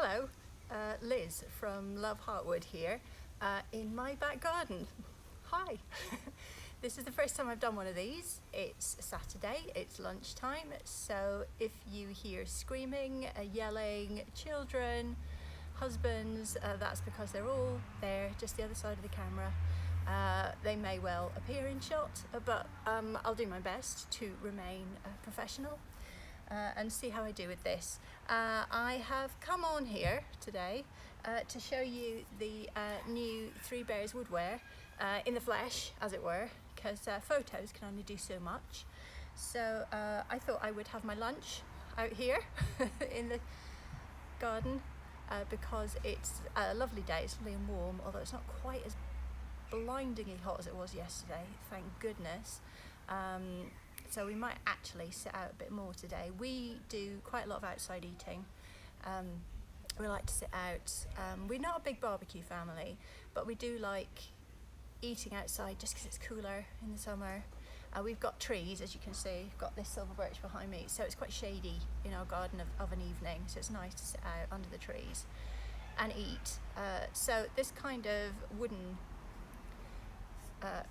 Hello, Liz from Love HeartWood here in my back garden. Hi. This is the first time I've done one of these. It's Saturday, it's lunchtime, so if you hear screaming, yelling, children, husbands, that's because they're all there, just the other side of the camera. They may well appear in shot, but I'll do my best to remain professional and see how I do with this. I have come on here today to show you the new Three Bears Woodware in the flesh, as it were, because photos can only do so much. So I thought I would have my lunch out here in the garden because it's a lovely day, it's lovely and warm, although it's not quite as blindingly hot as it was yesterday, thank goodness. So we might actually sit out a bit more today. We do quite a lot of outside eating. We like to sit out. We're not a big barbecue family, but we do like eating outside just because it's cooler in the summer. We've got trees, as you can see. We've got this silver birch behind me, so it's quite shady in our garden of an evening, so it's nice to sit out under the trees and eat. So this kind of wooden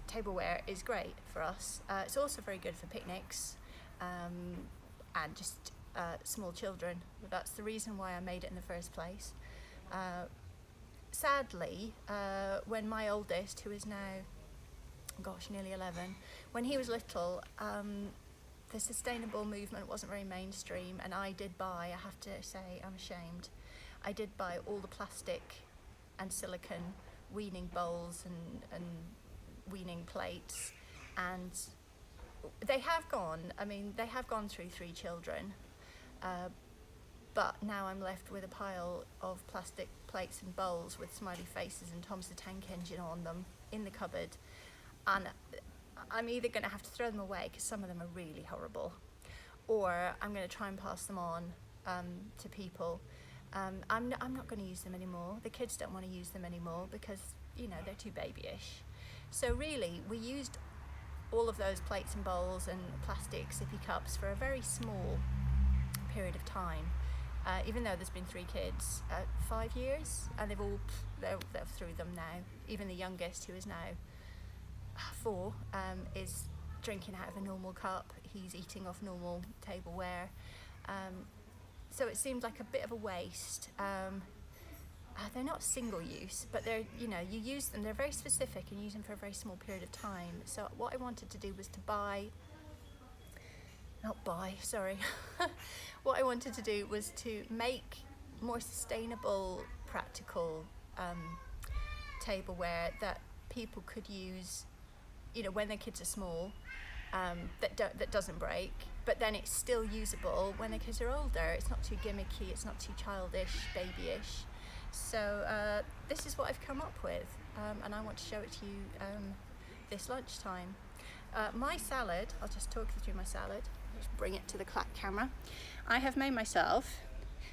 tableware is great for us. It's also very good for picnics and just small children. That's the reason why I made it in the first place. Sadly, when my oldest, who is now, gosh, nearly 11, when he was little, the sustainable movement wasn't very mainstream, and I did buy, I have to say, I'm ashamed, I did buy all the plastic and silicone weaning bowls and weaning plates, and they have gone through 3 children, but now I'm left with a pile of plastic plates and bowls with smiley faces and Tom's the Tank Engine on them in the cupboard, and I'm either going to have to throw them away because some of them are really horrible, or I'm going to try and pass them on to people. I'm not going to use them anymore. The kids don't want to use them anymore because, you know, they're too babyish. So really, we used all of those plates and bowls and plastic sippy cups for a very small period of time, even though there's been 3 kids, 5 years, and they're through them now. Even the youngest, who is now 4, is drinking out of a normal cup. He's eating off normal tableware. So it seems like a bit of a waste. They're not single use, but they're, you know, you use them, they're very specific and use them for a very small period of time. So what I wanted to do was to what I wanted to do was to make more sustainable, practical tableware that people could use, you know, when their kids are small, that doesn't break, but then it's still usable when their kids are older. It's not too gimmicky, it's not too childish, babyish. So this is what I've come up with, and I want to show it to you this lunchtime. My salad, I'll just talk you through my salad. Just bring it to the camera. I have made myself,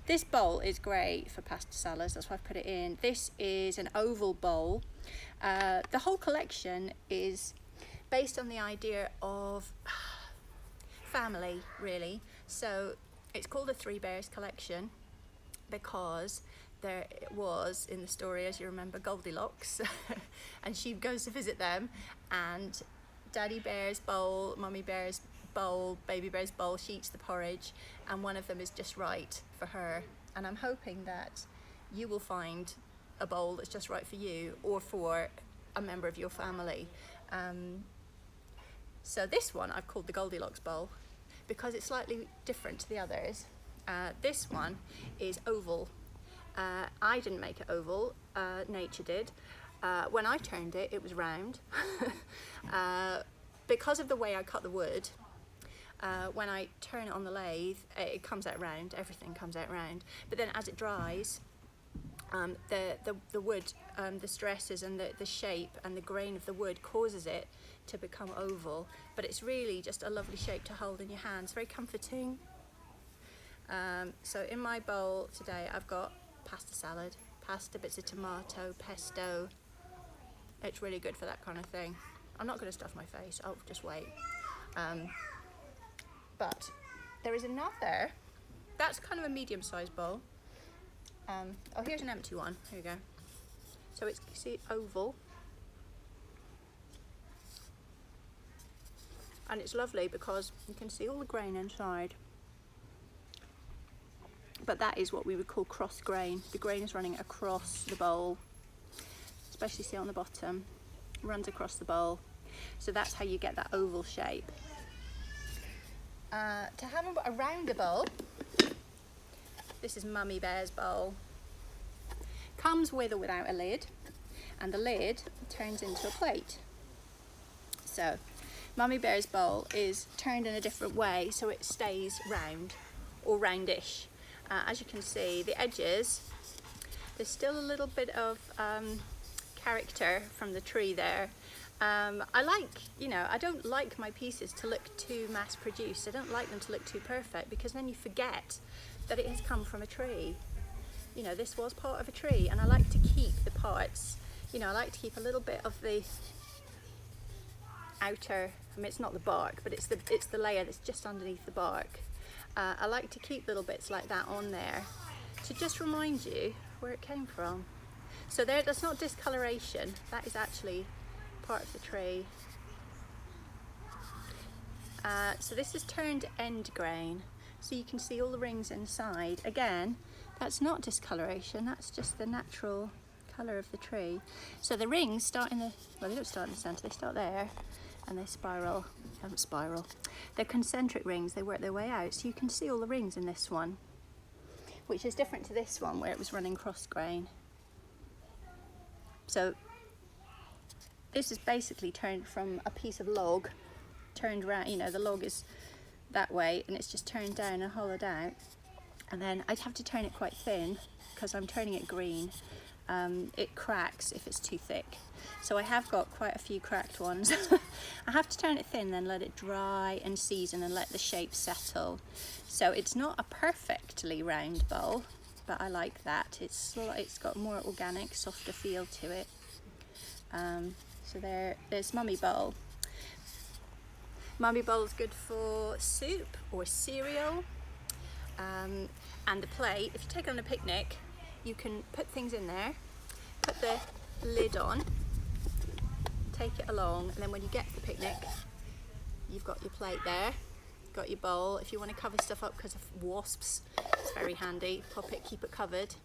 this bowl is great for pasta salads, that's why I've put it in. This is an oval bowl. The whole collection is based on the idea of family, really. So it's called the Three Bears collection because there was, in the story, as you remember, Goldilocks, and she goes to visit them, and Daddy Bear's bowl, Mummy Bear's bowl, Baby Bear's bowl, she eats the porridge, and one of them is just right for her. And I'm hoping that you will find a bowl that's just right for you or for a member of your family. So this one I've called the Goldilocks bowl because it's slightly different to the others. This one is oval. I didn't make it oval, nature did. When I turned it, it was round. Because of the way I cut the wood, when I turn it on the lathe, it comes out round, everything comes out round. But then as it dries, the wood, the stresses and the shape and the grain of the wood causes it to become oval. But it's really just a lovely shape to hold in your hands, very comforting. So in my bowl today, I've got pasta salad, pasta, bits of tomato, pesto. It's really good for that kind of thing. I'm not going to stuff my face, I'll just wait. But there is another, that's kind of a medium-sized bowl. Oh, here's an empty one. Here we go. So it's, you see, oval. And it's lovely because you can see all the grain inside. But that is what we would call cross grain. The grain is running across the bowl, especially see on the bottom, runs across the bowl. So that's how you get that oval shape. To have a rounder bowl, this is Mummy Bear's bowl. Comes with or without a lid, and the lid turns into a plate. So Mummy Bear's bowl is turned in a different way so it stays round or roundish. As you can see, the edges, there's still a little bit of character from the tree there. I like, you know, I don't like my pieces to look too mass produced. I don't like them to look too perfect because then you forget that it has come from a tree. You know, this was part of a tree, and I like to keep the parts, you know, I like to keep a little bit of the outer, I mean it's not the bark, but it's the layer that's just underneath the bark. I like to keep little bits like that on there to just remind you where it came from. So that's not discoloration, that is actually part of the tree. So this is turned end grain, so you can see all the rings inside. Again, that's not discoloration, that's just the natural colour of the tree. So the rings start in the, well, they don't start in the centre, they start there, and they spiral, they're concentric rings, they work their way out. So you can see all the rings in this one, which is different to this one where it was running cross grain. So this is basically turned from a piece of log, turned around, you know, the log is that way and it's just turned down and hollowed out. And then I'd have to turn it quite thin because I'm turning it green. It cracks if it's too thick. So I have got quite a few cracked ones. I have to turn it thin, then let it dry and season and let the shape settle. So it's not a perfectly round bowl, but I like that. It's got more organic, softer feel to it. So there's Mummy Bowl. Mummy Bowl is good for soup or cereal. And the plate, if you take it on a picnic, you can put things in there, put the lid on, take it along, and then when you get to the picnic, you've got your plate there, got your bowl. If you want to cover stuff up because of wasps, it's very handy. Pop it, keep it covered.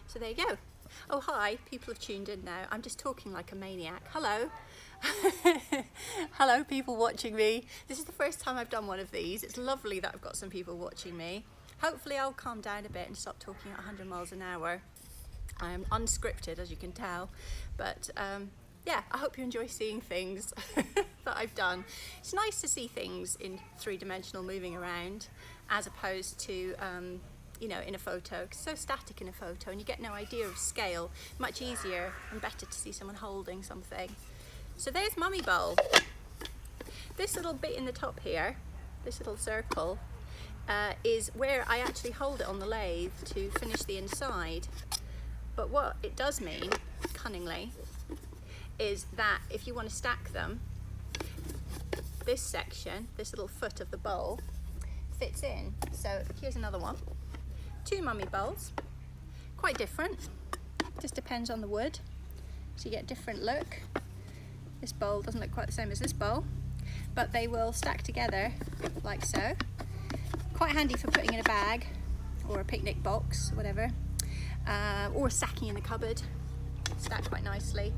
So there you go. Oh hi, people have tuned in now. I'm just talking like a maniac. Hello. Hello people watching me. This is the first time I've done one of these. It's lovely that I've got some people watching me. Hopefully I'll calm down a bit and stop talking at 100 miles an hour. I am unscripted, as you can tell, but yeah, I hope you enjoy seeing things that I've done. It's nice to see things in three-dimensional moving around as opposed to you know, in a photo. It's so static in a photo and you get no idea of scale. Much easier and better to see someone holding something. So there's Mummy Bowl. This little bit in the top here, this little circle, is where I actually hold it on the lathe to finish the inside. But what it does mean, cunningly, is that if you want to stack them, this section, this little foot of the bowl, fits in. So here's another one. 2 Mummy Bowls, quite different, just depends on the wood. So you get a different look. This bowl doesn't look quite the same as this bowl, but they will stack together like so. Quite handy for putting in a bag or a picnic box, whatever, or stacking in the cupboard. Stack quite nicely.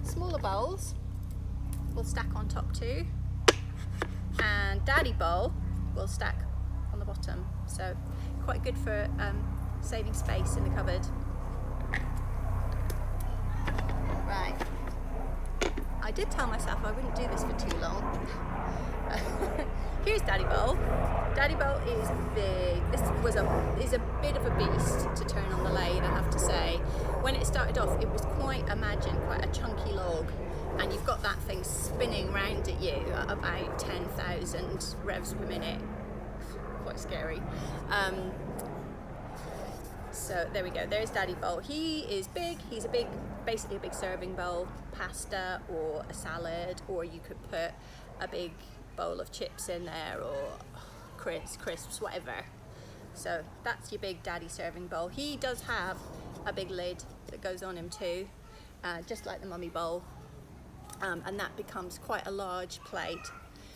Smaller bowls will stack on top too, and Daddy Bowl will stack on the bottom. So quite good for saving space in the cupboard. Right. I did tell myself I wouldn't do this for too long. Here's Daddy Bowl. Daddy Bowl is big. This is a bit of a beast to turn on the lathe, I have to say. When it started off, it was quite a chunky log, and you've got that thing spinning round at you at about 10,000 revs per minute. Quite scary. So there we go, there's Daddy Bowl. He is big, he's basically a big serving bowl, pasta or a salad, or you could put a big bowl of chips in there or crisps, whatever. So that's your big daddy serving bowl. He does have a big lid that goes on him too, just like the mummy bowl, and that becomes quite a large plate.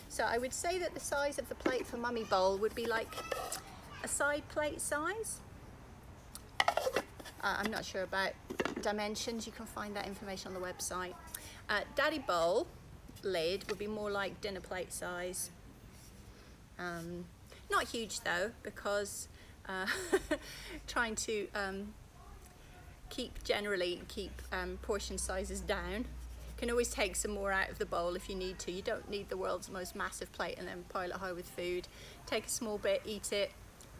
So I would say that the size of the plate for mummy bowl would be like a side plate size. I'm not sure about dimensions, you can find that information on the website. Daddy bowl lid would be more like dinner plate size. Not huge though, because trying to keep portion sizes down. Can always take some more out of the bowl if you need to. You don't need the world's most massive plate and then pile it high with food. Take a small bit, eat it.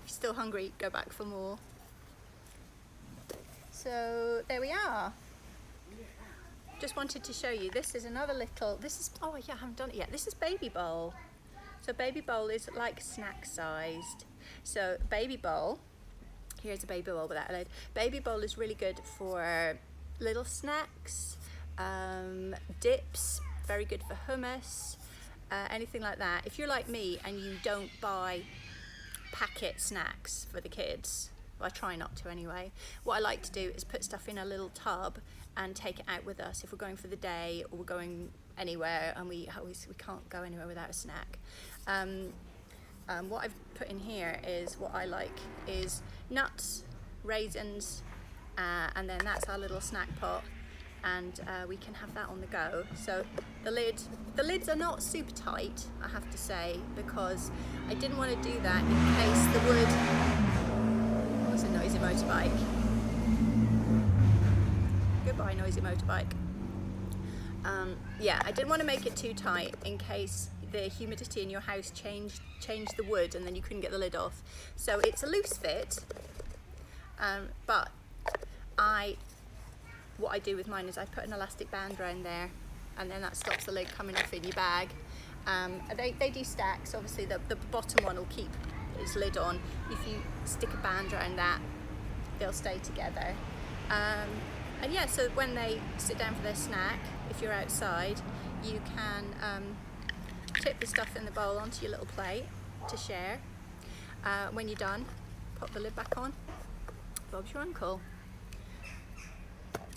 If you're still hungry, go back for more. So there we are. Just wanted to show you, this is another little, oh yeah, I haven't done it yet. This is baby bowl. So baby bowl is like snack sized. So baby bowl, here's a baby bowl without a lid. Baby bowl is really good for little snacks, dips, very good for hummus, anything like that. If you're like me and you don't buy packet snacks for the kids, well, I try not to anyway, what I like to do is put stuff in a little tub and take it out with us if we're going for the day or we're going anywhere, and we can't go anywhere without a snack. What I've put in here is what I like is nuts, raisins, and then that's our little snack pot, and we can have that on the go. So the lids are not super tight, I have to say, because I didn't want to do that in case the wood. Oh, it's a noisy motorbike. Goodbye, noisy motorbike. Yeah, I didn't want to make it too tight in case the humidity in your house changed the wood and then you couldn't get the lid off. So it's a loose fit, but what I do with mine is I put an elastic band around there, and then that stops the lid coming off in your bag. They do stack, so obviously the bottom one will keep its lid on. If you stick a band around that, they'll stay together. And yeah, so when they sit down for their snack, if you're outside, you can tip the stuff in the bowl onto your little plate to share. When you're done, pop the lid back on. Bob's your uncle.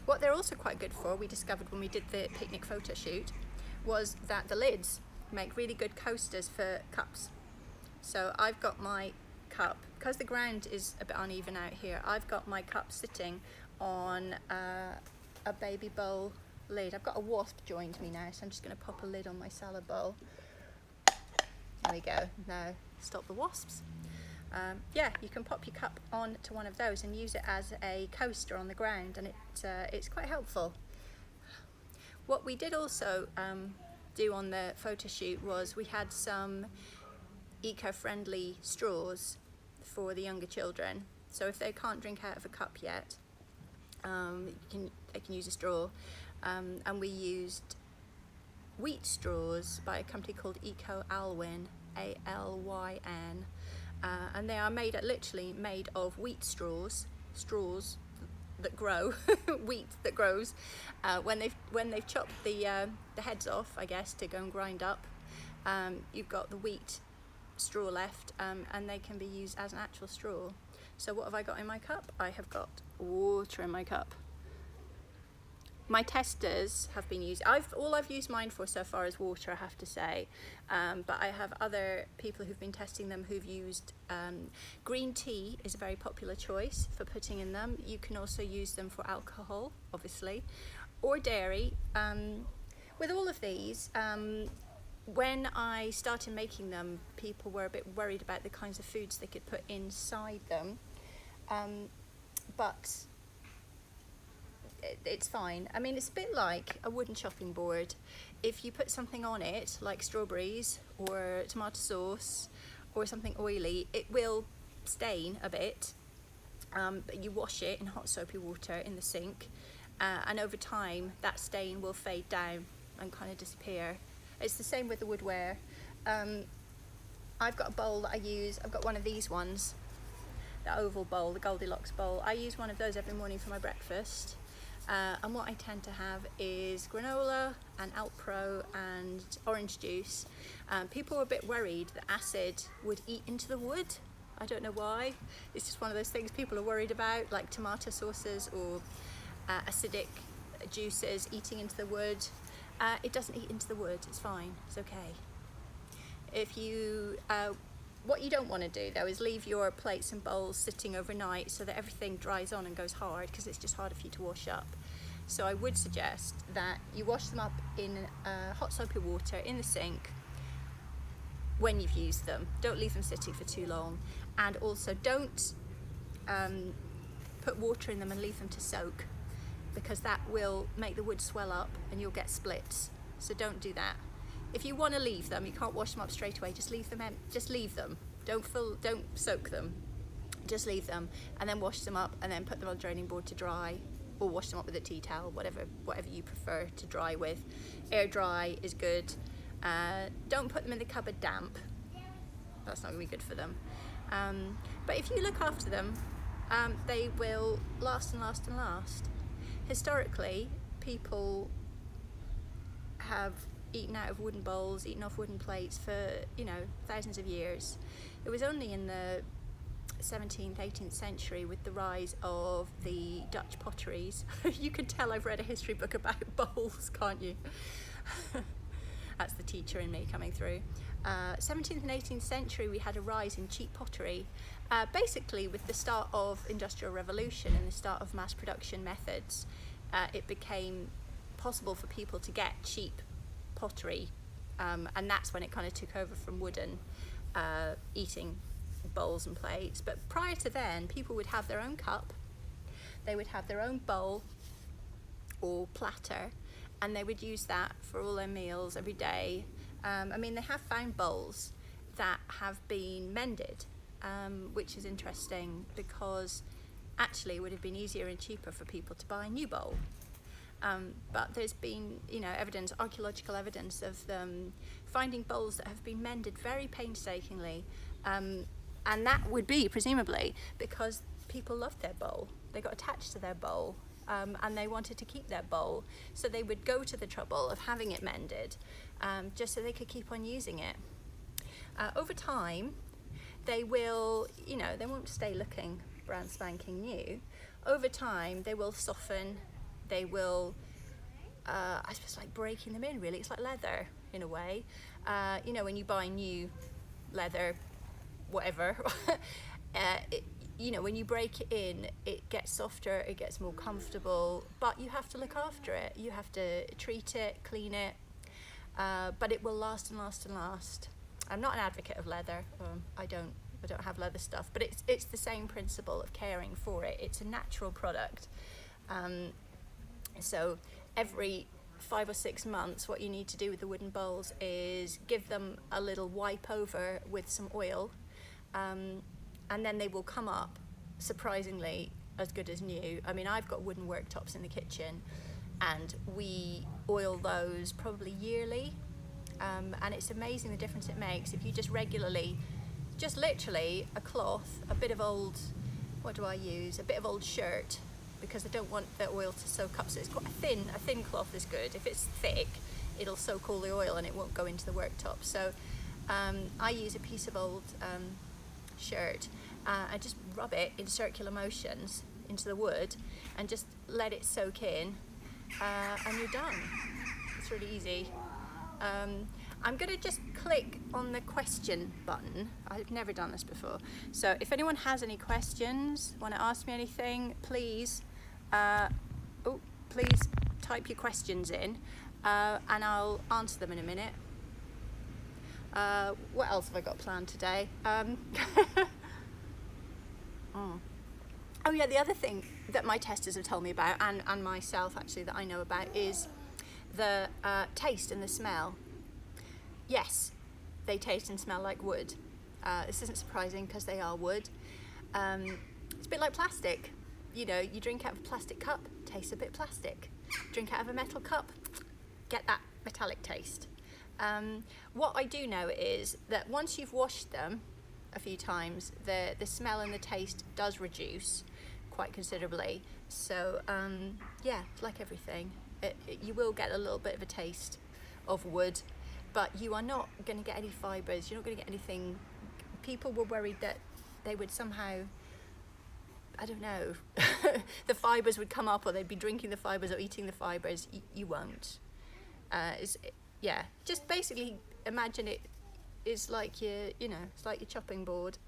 What they're also quite good for, we discovered when we did the picnic photo shoot, was that the lids make really good coasters for cups. So I've got my cup, because the ground is a bit uneven out here, I've got my cup sitting on a baby bowl lid. I've got a wasp joined me now, so I'm just going to pop a lid on my salad bowl. There we go. Now stop the wasps. Yeah, you can pop your cup on to one of those and use it as a coaster on the ground, and it's quite helpful. What we did also do on the photo shoot was we had some eco-friendly straws for the younger children. So if they can't drink out of a cup yet, they can use a straw. And we used wheat straws by a company called Eco Alwyn, A-L-Y-N. And they are literally made of wheat straws that grow, wheat that grows. When they've chopped the heads off, I guess, to go and grind up, you've got the wheat straw left, and they can be used as an actual straw. So what have I got in my cup? I have got water in my cup. My testers have been used. All I've used mine for so far is water, I have to say. But I have other people who've been testing them who've used green tea is a very popular choice for putting in them. You can also use them for alcohol, obviously, or dairy. With all of these, when I started making them, people were a bit worried about the kinds of foods they could put inside them. But it's fine. I mean, it's a bit like a wooden chopping board. If you put something on it, like strawberries or tomato sauce or something oily, it will stain a bit, but you wash it in hot soapy water in the sink, and over time that stain will fade down and kind of disappear. It's the same with the woodware. I've got a bowl that I use. I've got one of these ones, the oval bowl, the Goldilocks bowl. I use one of those every morning for my breakfast. And what I tend to have is granola and Alpro and orange juice. People were a bit worried that acid would eat into the wood I don't know why. It's just one of those things people are worried about, like tomato sauces or acidic juices eating into the wood. It doesn't eat into the wood, it's fine, it's okay. If you, what you don't want to do though is leave your plates and bowls sitting overnight so that everything dries on and goes hard, because it's just harder for you to wash up. So I would suggest that you wash them up in hot soapy water in the sink when you've used them. Don't leave them sitting for too long, and also don't put water in them and leave them to soak, because that will make the wood swell up and you'll get splits. So don't do that. If you want to leave them, you can't wash them up straight away, just leave them. Just leave them. Don't soak them. Just leave them, and then wash them up, and then put them on a draining board to dry, or wash them up with a tea towel, whatever you prefer to dry with. Air dry is good. Don't put them in the cupboard damp. That's not going to be good for them. But if you look after them, they will last and last and last. Historically, people have eaten out of wooden bowls, eaten off wooden plates for, thousands of years. It was only in the 17th, 18th century, with the rise of the Dutch potteries. You can tell I've read a history book about bowls, can't you? That's the teacher in me coming through. 17th and 18th century, we had a rise in cheap pottery. Basically, with the start of Industrial Revolution and the start of mass production methods, it became possible for people to get cheap pottery, and that's when it kind of took over from wooden eating bowls and plates. But prior to then, people would have their own cup, they would have their own bowl or platter, and they would use that for all their meals every day. They have found bowls that have been mended, which is interesting, because actually it would have been easier and cheaper for people to buy a new bowl. But there's been, archaeological evidence of them finding bowls that have been mended very painstakingly, and that would be presumably because people loved their bowl. They got attached to their bowl, and they wanted to keep their bowl, so they would go to the trouble of having it mended, just so they could keep on using it. Over time, they will, they won't stay looking brand spanking new. Over time, they will soften. They will, I suppose, like breaking them in, really. It's like leather in a way. When you buy new leather, whatever, when you break it in, it gets softer, it gets more comfortable, but you have to look after it. You have to treat it, clean it, but it will last and last and last. I'm not an advocate of leather. I don't have leather stuff, but it's the same principle of caring for it. It's a natural product. So every 5 or 6 months, what you need to do with the wooden bowls is give them a little wipe over with some oil, and then they will come up surprisingly as good as new. I've got wooden worktops in the kitchen, and we oil those probably yearly, and it's amazing the difference it makes if you just regularly, just literally a cloth, a bit of old, what do I use? A bit of old shirt, because I don't want the oil to soak up. So it's quite a thin cloth is good. If it's thick, it'll soak all the oil and it won't go into the worktop. So I use a piece of old shirt. I just rub it in circular motions into the wood and just let it soak in, and you're done. It's really easy. I'm going to just click on the question button. I've never done this before. So if anyone has any questions, want to ask me anything, please type your questions in, and I'll answer them in a minute. What else have I got planned today? Oh yeah, the other thing that my testers have told me about, and myself actually, that I know about, is the taste and the smell. Yes, they taste and smell like wood. This isn't surprising because they are wood. It's a bit like plastic. You drink out of a plastic cup, tastes a bit plastic. Drink out of a metal cup, get that metallic taste. What I do know is that once you've washed them a few times, the smell and the taste does reduce quite considerably. So yeah, it's like everything. You will get a little bit of a taste of wood, but you are not going to get any fibres, you're not going to get anything. People were worried that they would somehow, I don't know, the fibres would come up, or they'd be drinking the fibres or eating the fibres. You won't. Yeah, just basically imagine it is like it's like your chopping board.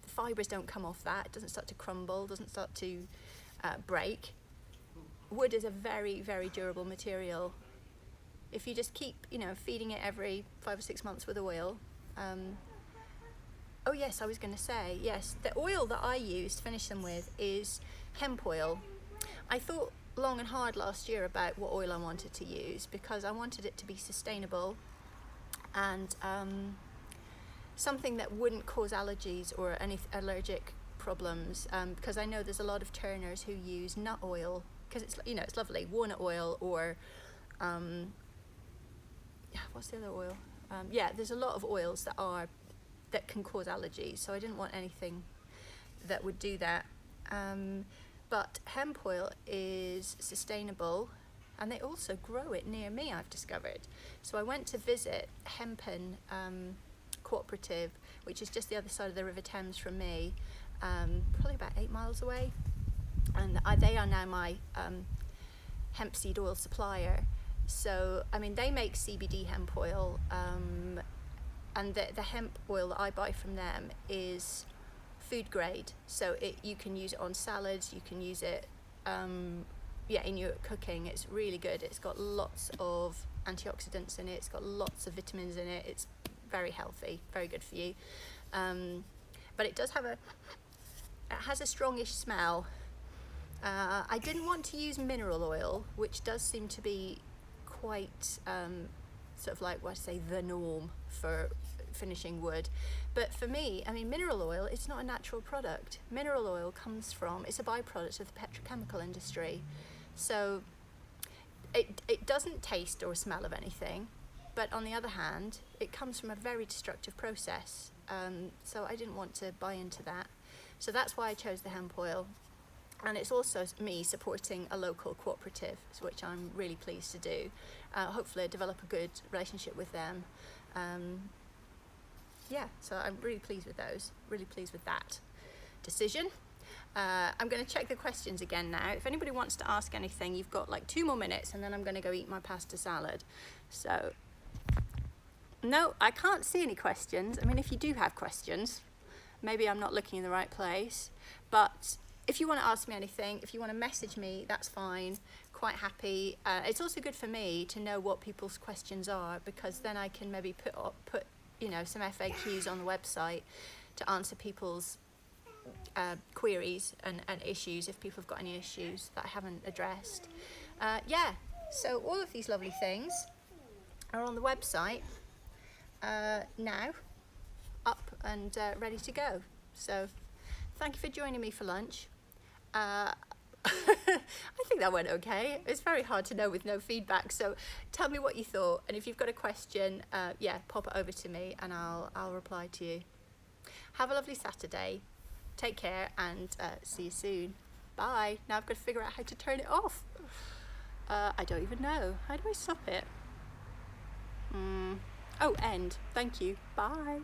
Fibres don't come off that. It doesn't start to crumble, doesn't start to break. Wood is a very, very durable material. If you just keep, feeding it every 5 or 6 months with oil. Oh yes, I was going to say, yes, the oil that I use to finish them with is hemp oil. I thought long and hard last year about what oil I wanted to use, because I wanted it to be sustainable and something that wouldn't cause allergies or any allergic problems, because I know there's a lot of turners who use nut oil, because it's lovely, walnut oil, or what's the other oil? There's a lot of oils that can cause allergies, so I didn't want anything that would do that. But hemp oil is sustainable, and they also grow it near me, I've discovered. So I went to visit Hempen Cooperative, which is just the other side of the River Thames from me, probably about 8 miles away, and they are now my hemp seed oil supplier. So they make CBD hemp oil, and the hemp oil that I buy from them is food grade, so you can use it on salads, you can use it in your cooking. It's really good. It's got lots of antioxidants in it, it's got lots of vitamins in it, it's very healthy, very good for you, but it has a strongish smell. I didn't want to use mineral oil, which does seem to be quite sort of like the norm for finishing wood. But for me, mineral oil, it's not a natural product. Mineral oil it's a byproduct of the petrochemical industry. So it doesn't taste or smell of anything, but on the other hand, it comes from a very destructive process. So I didn't want to buy into that. So that's why I chose the hemp oil. And it's also me supporting a local cooperative, which I'm really pleased to do. Hopefully I develop a good relationship with them. So I'm really pleased with those, really pleased with that decision. I'm going to check the questions again now. If anybody wants to ask anything, you've got like 2 more minutes, and then I'm going to go eat my pasta salad. So, no, I can't see any questions. If you do have questions, maybe I'm not looking in the right place, but if you want to ask me anything, if you want to message me, that's fine, quite happy. It's also good for me to know what people's questions are, because then I can maybe put some FAQs on the website to answer people's queries and issues, if people have got any issues that I haven't addressed. So all of these lovely things are on the website now, up and ready to go. So thank you for joining me for lunch. I think that went okay. It's very hard to know with no feedback, so tell me what you thought, and if you've got a question, pop it over to me and I'll reply to you. Have a lovely Saturday, take care, and see you soon. Bye. Now I've got to figure out how to turn it off. I don't even know. How do I stop it? End. Thank you. Bye.